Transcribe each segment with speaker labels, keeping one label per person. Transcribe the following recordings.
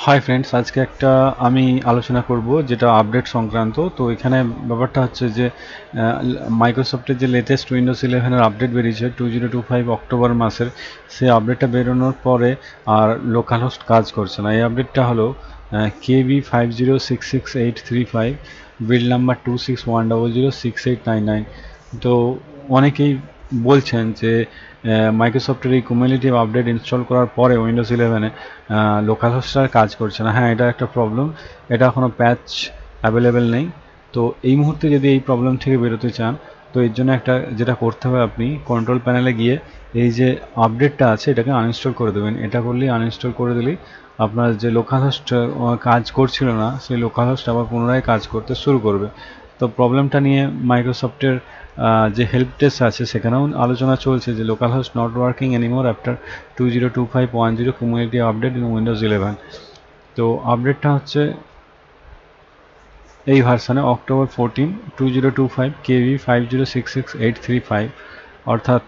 Speaker 1: Hi friends, আজকে একটা আমি আলোচনা করব যেটা আপডেট সংক্রান্ত। তো এখানে ব্যাপারটা হচ্ছে যে মাইক্রোসফটের যে লেটেস্ট উইন্ডোজ 11-এর আপডেট বেরিয়েছে 2025 অক্টোবর মাসের, সেই আপডেটটা বেরোনোর পরে আর লোকাল হোস্ট কাজ করছে না। এই আপডেটটা হলো KB50668835, বিল্ড নাম্বার 2610068999। তো অনেকেই বলছেন যে মাইক্রোসফটের এই কুমুলেটিভ আপডেট ইনস্টল করার পরে উইন্ডোজ 11-এ লোকাল হোস্টার কাজ করছে না। হ্যাঁ, এটা একটা প্রবলেম, এটা এখনও প্যাচ অ্যাভেলেবেল নেই। তো এই মুহূর্তে যদি এই প্রবলেম থেকে বেরোতে চান, তো এর জন্য একটা যেটা করতে হবে, আপনি কন্ট্রোল প্যানেলে গিয়ে এই যে আপডেটটা আছে এটাকে আনইনস্টল করে দেবেন। এটা করলেই, আনইনস্টল করে দিলেই আপনার যে লোকাল হোস্ট কাজ করছিল না, সেই লোকাল হোস্ট আবার পুনরায় কাজ করতে শুরু করবে। তো প্রবলেমটা নিয়ে মাইক্রোসফটের যে হেল্প ডেস্ক আছে সেখানেও আলোচনা চলছে যে local host not working anymore after 202510 cumulative update in Windows 11। তো আপডেটটা হচ্ছে এই ভার্সানে অক্টোবর 14 2025 KB50668835, অর্থাৎ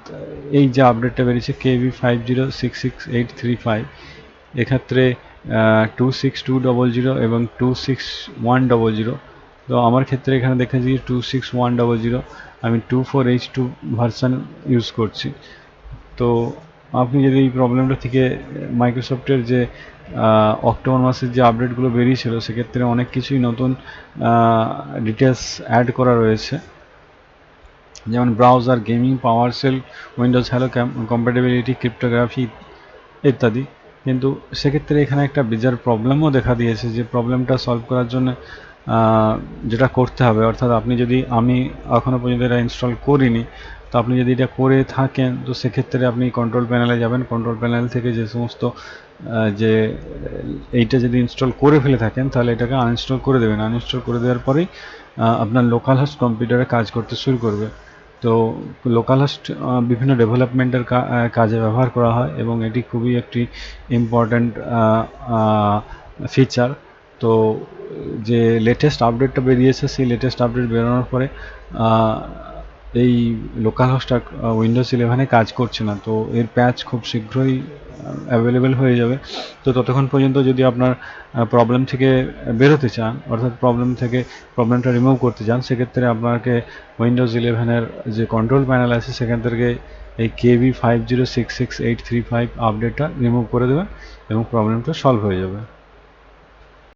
Speaker 1: এই যে আপডেটটা বেরিয়েছে KB50668835, এক্ষেত্রে 26200 এবং 26100। তো আমার ক্ষেত্রে এখানে দেখেছি 26100, আমি 24H2 ভার্সান ইউজ করছি। তো আপনি যদি এই প্রবলেমটা থেকে মাইক্রোসফটের যে অক্টোবর মাসের যে আপডেটগুলো বেরিয়েছিল সেক্ষেত্রে অনেক কিছুই নতুন ডিটেলস অ্যাড করা রয়েছে, যেমন browser, gaming, PowerShell, Windows Hello compatibility, cryptography ইত্যাদি। কিন্তু সেক্ষেত্রে এখানে একটা বিজার প্রবলেমও দেখা দিয়েছে, যে প্রবলেমটা সলভ করার জন্য যেটা করতে হবে, অর্থাৎ আপনি যদি, আমি এখনও পর্যন্ত এটা ইনস্টল করিনি, তো আপনি যদি এটা করে থাকেন তো সেক্ষেত্রে আপনি কন্ট্রোল প্যানেলে যাবেন। কন্ট্রোল প্যানেল থেকে যে সমস্ত যে এইটা যদি ইনস্টল করে ফেলে থাকেন তাহলে এটাকে আনইনস্টল করে দেবেন। আনইনস্টল করে দেওয়ার পরেই আপনার লোকাল হোস্ট কম্পিউটারে কাজ করতে শুরু করবে। তো লোকাল হোস্ট বিভিন্ন ডেভেলপমেন্টের কাজে ব্যবহার করা হয় এবং এটি খুবই একটি ইম্পর্ট্যান্ট ফিচার। তো যে লেটেস্ট আপডেটটা বেরিয়েছে, সেই লেটেস্ট আপডেট বেরোনোর পরে এই লোকাল হোস্টটা উইন্ডোজ 11-এ কাজ করছে না। তো এর প্যাচ খুব শীঘ্রই অ্যাভেলেবেল হয়ে যাবে। তো ততক্ষণ পর্যন্ত যদি আপনার প্রবলেম থেকে বেরোতে চান, অর্থাৎ প্রবলেমটা রিমুভ করতে চান, সেক্ষেত্রে আপনাকে উইন্ডোজ 11-এর যে কন্ট্রোল প্যানেল আছে সেখান থেকে এই KB50668835 আপডেটটা রিমুভ করে দেবেন এবং প্রবলেমটা সলভ হয়ে যাবে।